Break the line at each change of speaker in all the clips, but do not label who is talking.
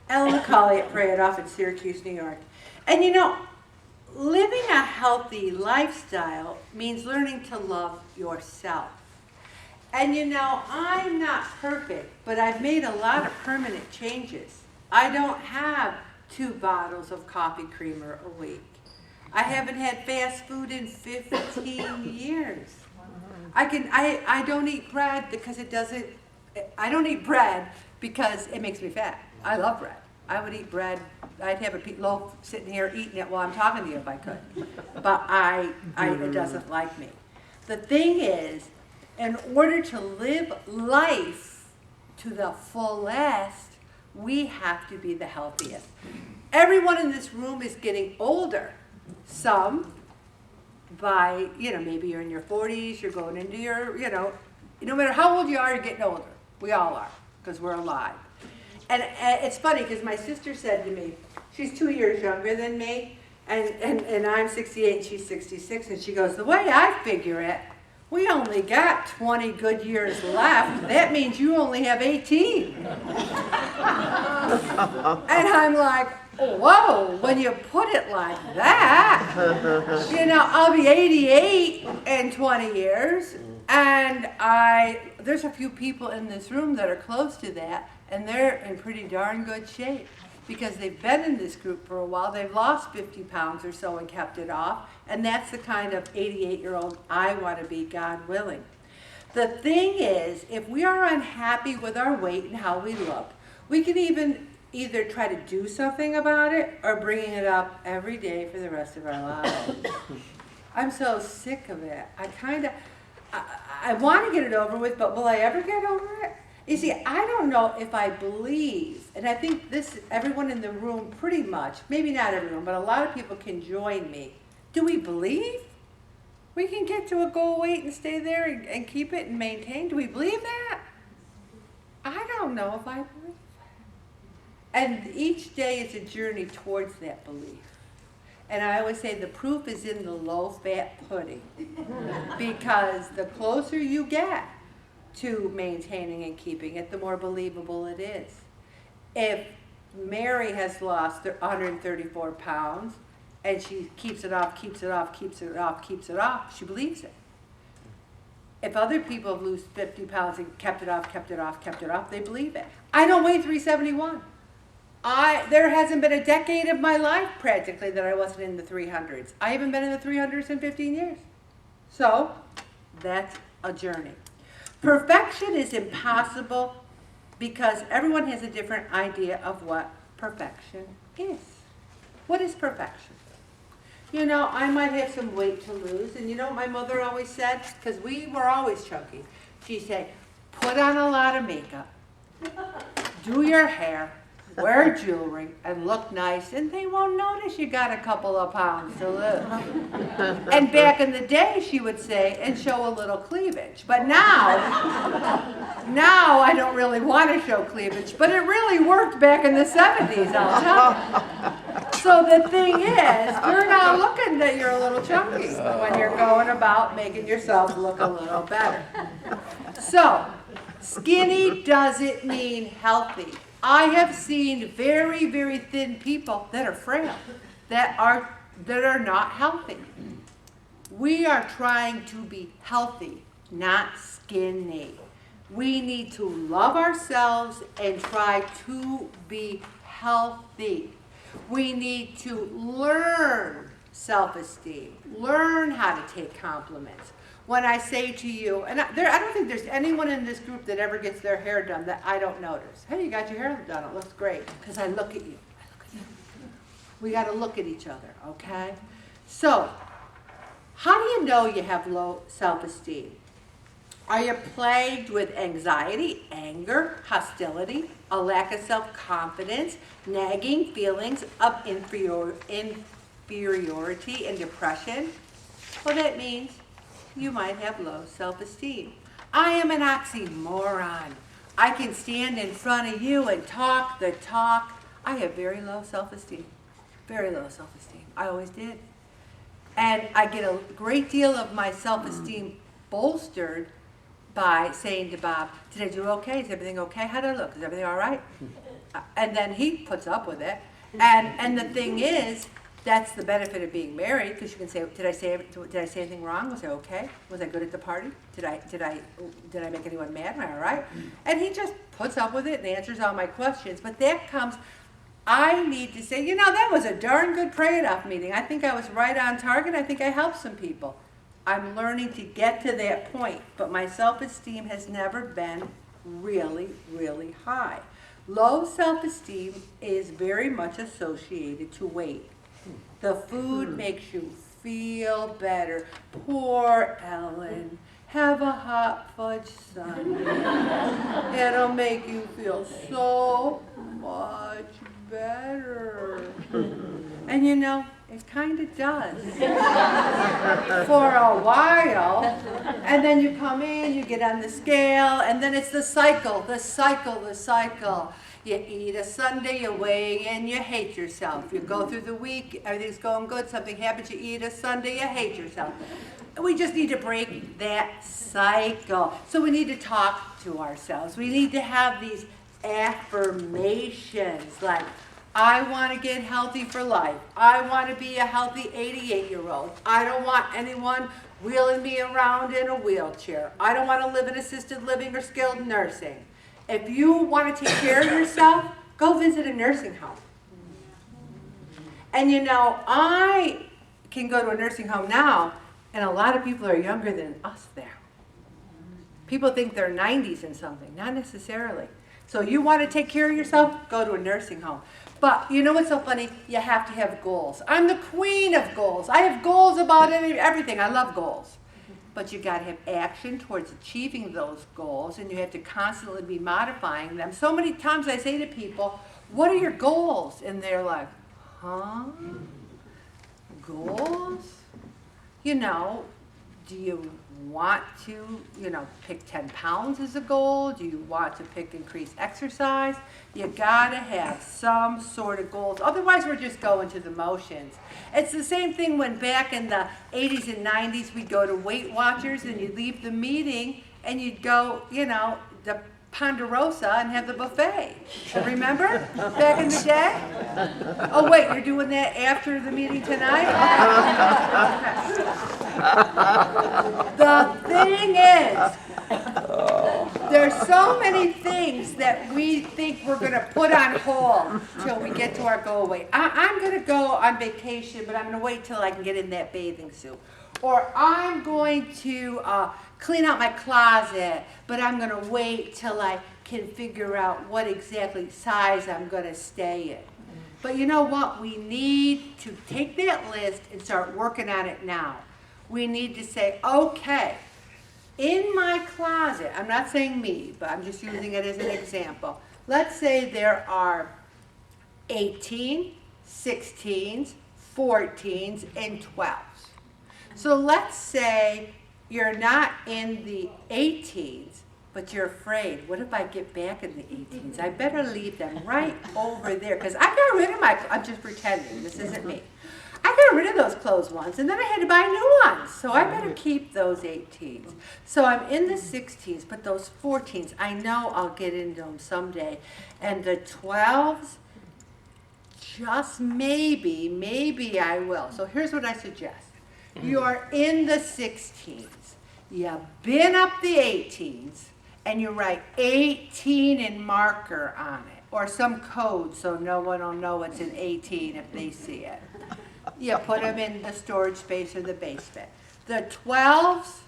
McCauley at Pray It Off in Syracuse, New York. And living a healthy lifestyle means learning to love yourself. And I'm not perfect, but I've made a lot of permanent changes. I don't have 2 bottles of coffee creamer a week. I haven't had fast food in 15 years. I don't eat bread because I don't eat bread because it makes me fat. I love bread. I would eat bread. I'd have a loaf sitting here eating it while I'm talking to you if I could. But it doesn't like me. The thing is, in order to live life to the fullest, we have to be the healthiest. Everyone in this room is getting older. Some by, maybe you're in your 40s, you're going into your, no matter how old you are, you're getting older. We all are, because we're alive. And it's funny, because my sister said to me, she's 2 years younger than me, and I'm 68 and she's 66, and she goes, the way I figure it, we only got 20 good years left. That means you only have 18. And I'm like, whoa, when you put it like that, I'll be 88 in 20 years. And there's a few people in this room that are close to that, and they're in pretty darn good shape because they've been in this group for a while. They've lost 50 pounds or so and kept it off. And that's the kind of 88-year-old I want to be, God willing. The thing is, if we are unhappy with our weight and how we look, we can either try to do something about it or bringing it up every day for the rest of our lives. I'm so sick of it. I want to get it over with, but will I ever get over it? You see, I don't know if I believe, and I think everyone in the room pretty much, maybe not everyone, but a lot of people can join me. Do we believe we can get to a goal weight and stay there and keep it and maintain? Do we believe that? I don't know if I believe that. And each day is a journey towards that belief. And I always say the proof is in the low-fat pudding. Because the closer you get to maintaining and keeping it, the more believable it is. If Mary has lost 134 pounds, and she keeps it off, keeps it off, keeps it off, keeps it off, she believes it. If other people have lost 50 pounds and kept it off, kept it off, kept it off, they believe it. I don't weigh 371. There hasn't been a decade of my life practically that I wasn't in the 300s. I haven't been in the 300s in 15 years. So that's a journey. Perfection is impossible because everyone has a different idea of what perfection is. What is perfection? I might have some weight to lose. And what my mother always said? Because we were always chunky. She'd say, put on a lot of makeup, do your hair, wear jewelry, and look nice, and they won't notice you got a couple of pounds to lose. And back in the day, she would say, and show a little cleavage. But now I don't really want to show cleavage, but it really worked back in the 70s, I'll tell you. So the thing is, you're not looking that you're a little chunky when you're going about making yourself look a little better. So, skinny doesn't mean healthy. I have seen very, very thin people that are frail, that are not healthy. We are trying to be healthy, not skinny. We need to love ourselves and try to be healthy. We need to learn self-esteem, learn how to take compliments. When I say to you, and I don't think there's anyone in this group that ever gets their hair done that I don't notice. Hey, you got your hair done, it looks great. Because I look at you. We got to look at each other, okay? So, how do you know you have low self-esteem? Are you plagued with anxiety, anger, hostility, a lack of self-confidence, nagging feelings of inferiority and depression? Well, that means you might have low self-esteem. I am an oxymoron. I can stand in front of you and talk the talk. I have very low self-esteem. Very low self-esteem. I always did. And I get a great deal of my self-esteem bolstered by saying to Bob, did I do okay? Is everything okay? How did I look? Is everything all right? and then he puts up with it. And the thing is, that's the benefit of being married, because you can say, did I say anything wrong? Was I okay? Was I good at the party? Did I make anyone mad? Am I all right? And he just puts up with it and answers all my questions. But that comes, I need to say, that was a darn good pray-it-off meeting. I think I was right on target. I think I helped some people. I'm learning to get to that point, but my self-esteem has never been really, really high. Low self-esteem is very much associated to weight. The food makes you feel better. Poor Ellen. Have a hot fudge sundae. It'll make you feel so much better. And it kind of does. For a while. And then you come in, you get on the scale, and then it's the cycle. You eat a sundae, you weigh in, you hate yourself. You go through the week, everything's going good, something happens, you eat a sundae, you hate yourself. We just need to break that cycle. So we need to talk to ourselves. We need to have these affirmations like, I want to get healthy for life. I want to be a healthy 88-year-old. I don't want anyone wheeling me around in a wheelchair. I don't want to live in assisted living or skilled nursing. If you want to take care of yourself, go visit a nursing home. And I can go to a nursing home now, and a lot of people are younger than us there. People think they're 90s and something, not necessarily. So you want to take care of yourself, go to a nursing home. But you know what's so funny? You have to have goals. I'm the queen of goals. I have goals about everything. I love goals. But you got to have action towards achieving those goals, and you have to constantly be modifying them. So many times I say to people, what are your goals? And they're like, huh? Goals? Do you want to, pick 10 pounds as a goal? Do you want to pick increased exercise? You gotta have some sort of goals. Otherwise, we're just going to the motions. It's the same thing when back in the 80s and 90s, we'd go to Weight Watchers and you'd leave the meeting and you'd go, the Ponderosa and have the buffet. Remember back in the day? Oh, wait, you're doing that after the meeting tonight? Okay. The thing is, there's so many things that we think we're going to put on hold till we get to our goal weight. I'm going to go on vacation, but I'm going to wait till I can get in that bathing suit. Or I'm going to clean out my closet, but I'm going to wait till I can figure out what exactly size I'm going to stay in. But you know what? We need to take that list and start working on it now. We need to say, okay, in my closet, I'm not saying me, but I'm just using it as an example. Let's say there are 18, 16s, 14s, and 12s. So let's say you're not in the 18s, but you're afraid. What if I get back in the 18s? I better leave them right over there, because I got rid of I'm just pretending, this isn't me. I got rid of those clothes once, and then I had to buy new ones. So I better keep those 18s. So I'm in the 16s, but those 14s, I know I'll get into them someday. And the 12s, just maybe I will. So here's what I suggest. You're in the 16s. You've been up the 18s, and you write 18 in marker on it, or some code so no one will know it's an 18 if they see it. You put them in the storage space or the basement. The 12s,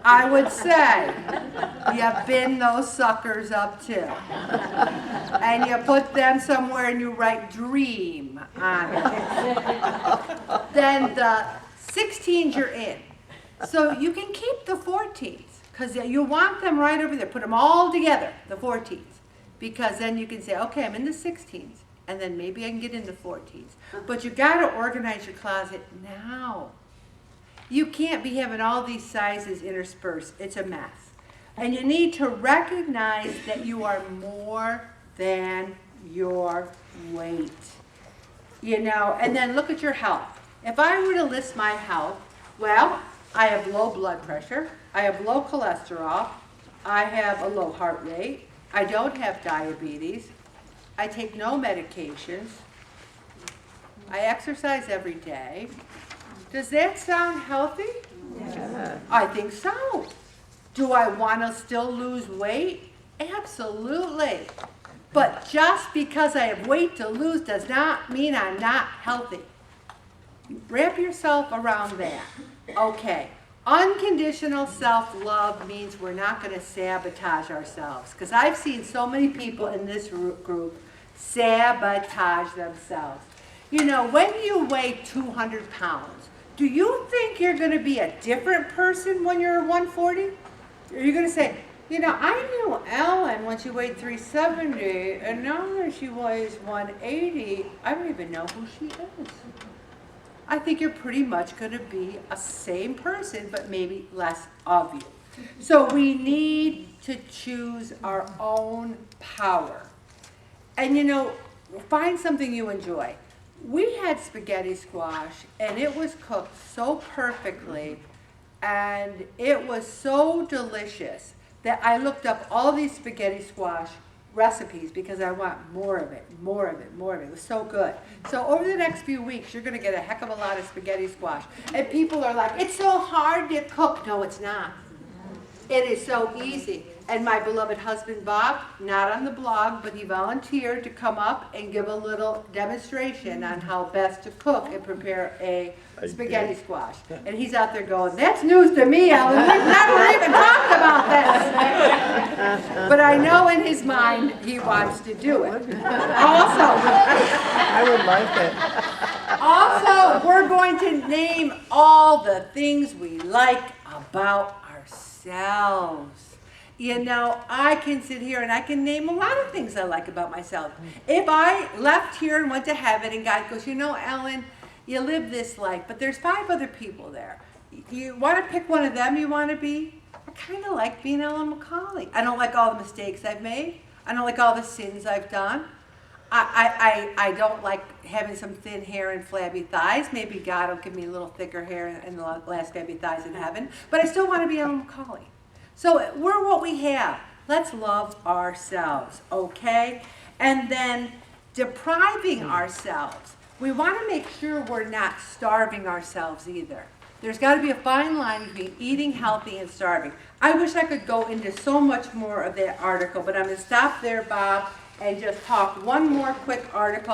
I would say, you bin those suckers up too. And you put them somewhere and you write dream on it. Then the 16s you're in. So you can keep the 14s because you want them right over there. Put them all together, the 14s. Because then you can say, okay, I'm in the 16s. And then maybe I can get into 14s. But you got to organize your closet now. You can't be having all these sizes interspersed. It's a mess. And you need to recognize that you are more than your weight. And then look at your health. If I were to list my health, well, I have low blood pressure, I have low cholesterol, I have a low heart rate, I don't have diabetes. I take no medications. I exercise every day. Does that sound healthy?
Yeah.
I think so. Do I want to still lose weight? Absolutely. But just because I have weight to lose does not mean I'm not healthy. Wrap yourself around that. Okay. Unconditional self-love means we're not going to sabotage ourselves. Because I've seen so many people in this group sabotage themselves. You know, when you weigh 200 pounds, do you think you're going to be a different person when you're 140? Are you going to say, you know, I knew Ellen when she weighed 370, and now that she weighs 180, I don't even know who she is. I think you're pretty much going to be a same person, but maybe less of you. So we need to choose our own power. And you know, find something you enjoy. We had spaghetti squash, and it was cooked so perfectly, and it was so delicious that I looked up all these spaghetti squash recipes because I want more of it, more of it, more of it. It was so good. So over the next few weeks, you're going to get a heck of a lot of spaghetti squash. And people are like, it's so hard to cook. No, it's not. It is so easy. And my beloved husband, Bob, not on the blog, but he volunteered to come up and give a little demonstration on how best to cook and prepare a spaghetti squash. And he's out there going, that's news to me, Ellen. We've never even talked about this. But I know in his mind he wants to do it. Also,
I would like it.
Also, we're going to name all the things we like about ourselves. You know, I can sit here and I can name a lot of things I like about myself. If I left here and went to heaven and God goes, you know, Ellen, you live this life, but there's 5 other people there. You want to pick one of them you want to be? I kind of like being Ellen McCauley. I don't like all the mistakes I've made. I don't like all the sins I've done. I don't like having some thin hair and flabby thighs. Maybe God will give me a little thicker hair and the last flabby thighs in heaven. But I still want to be Ellen McCauley. So we're what we have. Let's love ourselves, okay? And then depriving ourselves. We want to make sure we're not starving ourselves either. There's got to be a fine line between eating healthy and starving. I wish I could go into so much more of that article, but I'm going to stop there, Bob, and just talk one more quick article.